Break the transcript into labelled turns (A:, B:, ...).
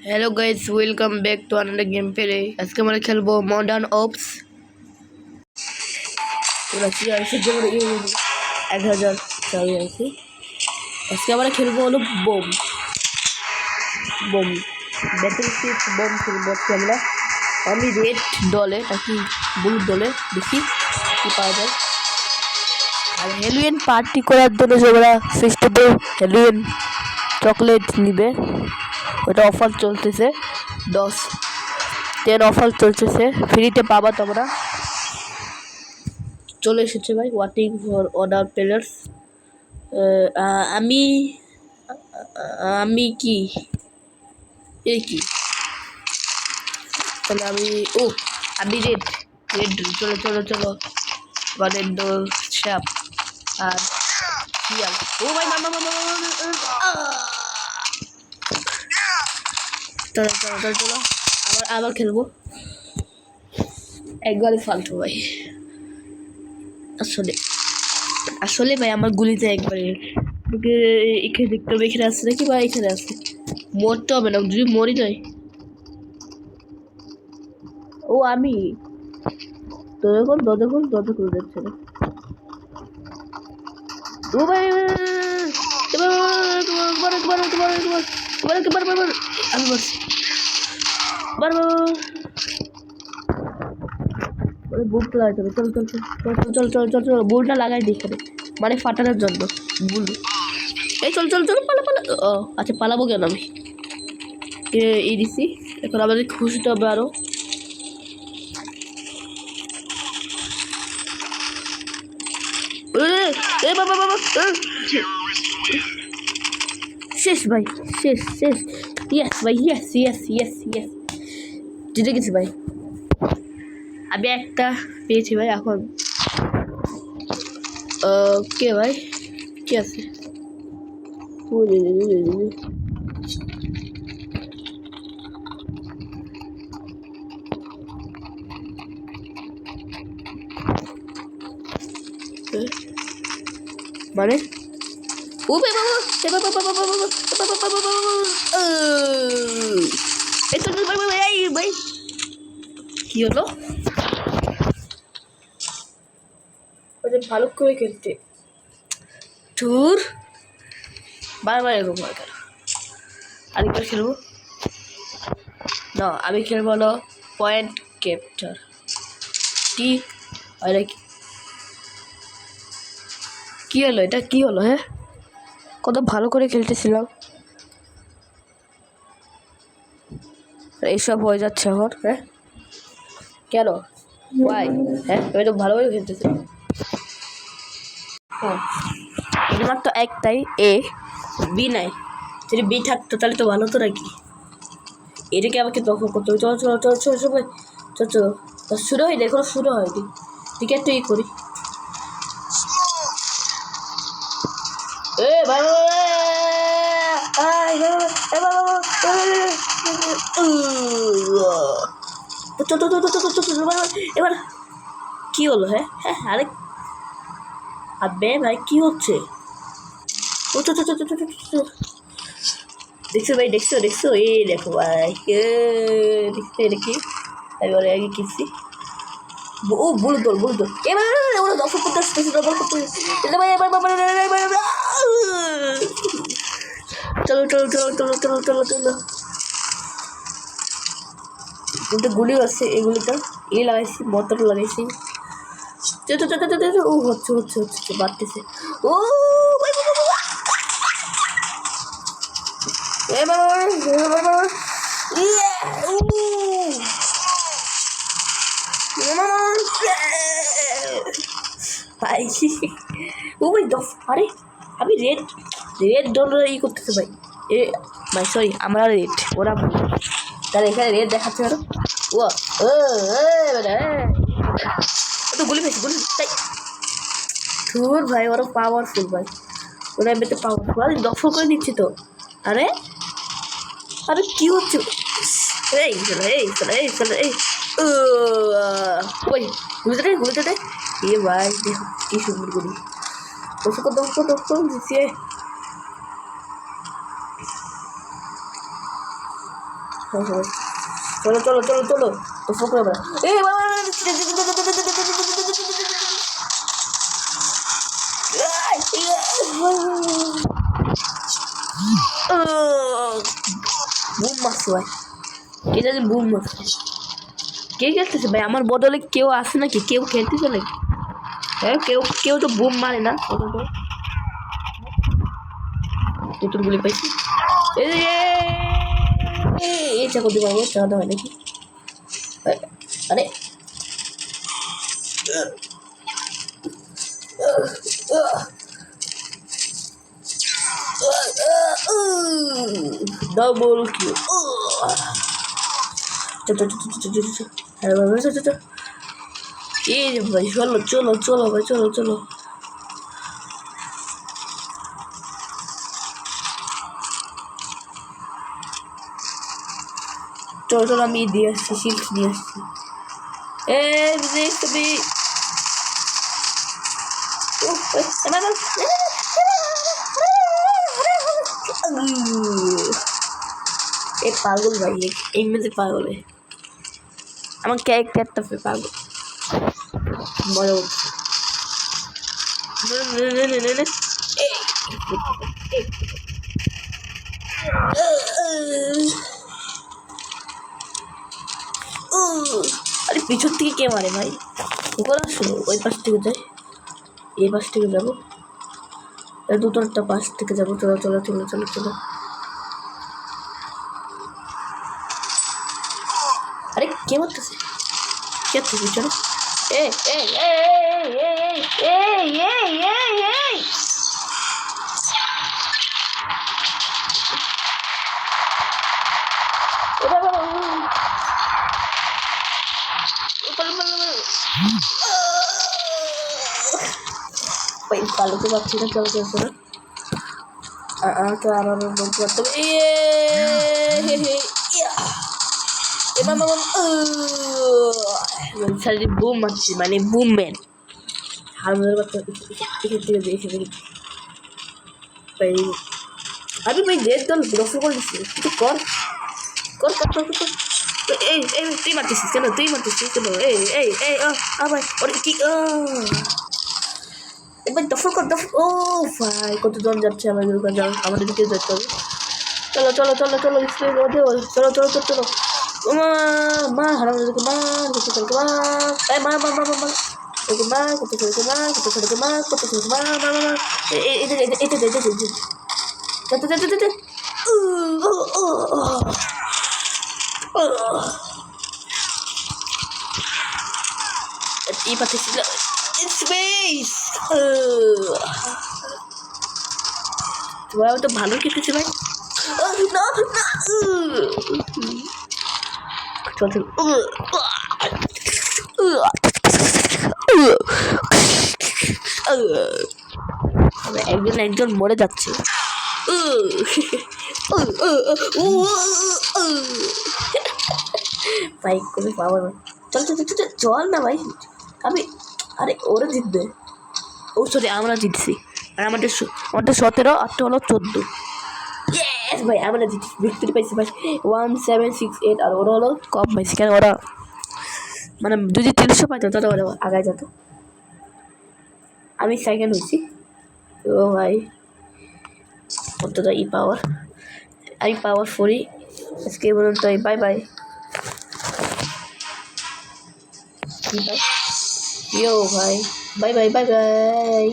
A: Hello guys, welcome back to another game play. আজকে আমরা খেলবো মডার্ন অপস। তোরা কি আছে যেমন 1000 চাই আছে। আজকে আমরা খেলবো হলো বম বম ব্যাটলশিপ বম খেলবো আজকে আমরা। আমি রেড দলে নাকি ব্লু দলে দেখি কি পাওয়া যায়। আর হ্যালোইন পার্টি করার জন্য যারা ফেস্টিভ্যাল হ্যালোইন চকলেট নিবে, ওটা অফার চলতেছে, 10 অফার চলতেছে, ফ্রিতে পাবা তোমরা। চলে এসেছে ভাই, ওয়েটিং ফর অর্ডার প্লেয়ার্স। আমি আমি কি এই কি তাহলে আমি রেড চলো চলো চলো রেড শ্যাপ আর শিয়াল। ও ভাই মামা মামা চলো চলো চলো চলো আবার খেলবো একবারই ফালতু ভাই। আসলে ভাই আমার গুলিতে একবারে এখানে দেখতে হবে, এখানে আসছে নাকি বা এখানে আসছে, মরতে হবে না, যদি মরি যায়। ও আমি দরজা খুলে যাচ্ছে না। ও ভাই আমি বলছি বুলটা লাগাইতে হবে। চল চল চল চল চল চল চল বুলটা লাগাই দিই এখানে, মানে ফাটানোর জন্য বুল। এই চল চল চল পালা পালা। ও আচ্ছা, পালাবো কেন আমি এই দিছি। এখন আমাদের খুশিতে হবে আরো। বাবা বাবা শেষ ভাই, শেষ শেষ। ইয়েস ভাই, ইয়েস ইয়েস ইয়েস ইয়েস, জিতে গেছি ভাই। আমি একটা পেয়েছি ভাই। এখন কে ভাই কে আছে? মানে ও বাবা ভাই কি হলো? ভালো করে খেলতে টুর বারবার এরকম হয় কেন? আরেকবার খেলবো না, আমি খেলবো হলো পয়েন্ট ক্যাপ্চার। কি কি হলো? এটা কি হলো? হ্যাঁ, কত ভালো করে খেলতেছিলাম, এইসব হয়ে যাচ্ছে এখন। হ্যাঁ কেন? ওয়াই? হ্যাঁ আমি তো ভালো করে খেলতেছিলাম। শুধুমাত্র একটাই এ বি নাই, যদি বি থাকতো তাহলে তো ভালো তো নাকি। এটাকে আমাকে দখল করতে হবে। চলো চলো চলো চলো সবাই চলো চলো। শুরু হয়নি এখনো, শুরু হয়নি। ঠিক আছে ই করি। এবার কি হলো? হ্যাঁ হ্যাঁ আরে আবে ভাই কি হচ্ছে? দেখছো ভাই, দেখছো দেখছো, এই দেখো ভাই, দেখছো এটা কি? এবারে আগে কিনছি। ও বলে দোল এবার ওরা দফল করতে আসতেছে, দফল করতে ভাই। এবার চলো চলো চলো চলো চলো চলো চলো। কিন্তু গুলিও আছে, এগুলিটা লাগাইছি, মটর লাগাইছি। ও হচ্ছে হচ্ছে হচ্ছে বাড়তেছে। ও ভাই ও ভাই আরে আমি রেড ডল করতেছে ভাই। এ ভাই সরি, আমরা রেড, ওরা তাহলে এখানে রেড দেখাচ্ছে আরো। ও তো গুলি পেয়েছি, গুলি তাই ধুর ভাই, ওরা পাওয়ারফুল ভাই, ওরা এমনিতে পাওয়ারফুল। আমি দখল করে নিচ্ছি তো। আরে আরে কি হচ্ছে? এই চলো এই চলো এই চলো এই ওই গুলিতে দে। এ ভাই দেখো কি সুন্দর গুলি। দশ দিচ্ছে। চলো চলো চলো চলো তো ফোকরে বেড়া এই বাবা বুম মারছে ভাই কে জানি বুম মারছে কে খেলতেছে ভাই আমার বদলে কেউ আসে নাকি কেউ খেলতেছে নাকি হ্যাঁ কেউ কেউ তো বুম মারে না নতুন গুলি পাইছি এই চাকর দিতে পারবো চাকাতে হয় নাকি আরে ডাবল কিল এই ভাই চলো চলো চলো ভাই চলো চলো চলো চলো আমি দিয়ে আসছি শিল্ড নিয়ে আসছি এ পাগল ভাই এমনিতে পাগল আমার ক্যারেক্টারটা পাগল মজা করছে আরে পিছন থেকে কে মারে ভাই ওখানে আসলো ওই পাশ থেকে যাই এই পাশ থেকে যাবো দুটো একটা পাশ থেকে যাবো চলো চলো চলো চলো চলো আরে কে মারতেছে কে তো পিছনে পালতে পারছি না চলো চলো চলো তো আমার বলতে পারতাম বুম মারছি মানে বুম ম্যান হারমোনের বাচ্চা এখান থেকে দেখে আমি ভাই দেড় দল দফল করে দিচ্ছি কিছু কর কর কর কর কর এই এই তুই মারতেছিস কেন তুই মারতেছিস কেন এই এই এই ভাই ওরে কি এবার দফল কর দফল ও ভাই কতজন যাচ্ছে আমাদের দোকান যাও আমাদের দিকে যেতে হবে চলো চলো চলো চলো চলো চলো চলো চলো মা হারাম মার কত চলকে মা মা মা মা মা ওকে মা কত চলকে মা কত চলকে মা কত চলকে মা মা মা এটা এটা এটা এটা যেতে যেতে এই পাশে ছিল স্পেস তো ভালো কেটেছে ভাই না না চল চল একজন একজন মরে যাচ্ছে ভাই কোনো পাওয়ার চল চল চল চল না ভাই আমি আরে ওরা জিতবে ও সরি আমরা জিতছি আর আমাদের 17 8 হলো 14 ইয়েস ভাই আমরা জিতছি ভিক্টরি পাইছি ভাই 1768 আর ওরা হলো কম পাইছি কেন ওরা মানে যদি 300 পাইতো তাহলে ওরা আগায় যেত আমি সেকেন্ড হয়েছি তো ভাই কতটা এই পাওয়ার ফরি আজকে বলুন তো বাই বাই ইয়ো ভাই বাই বাই বাই বাই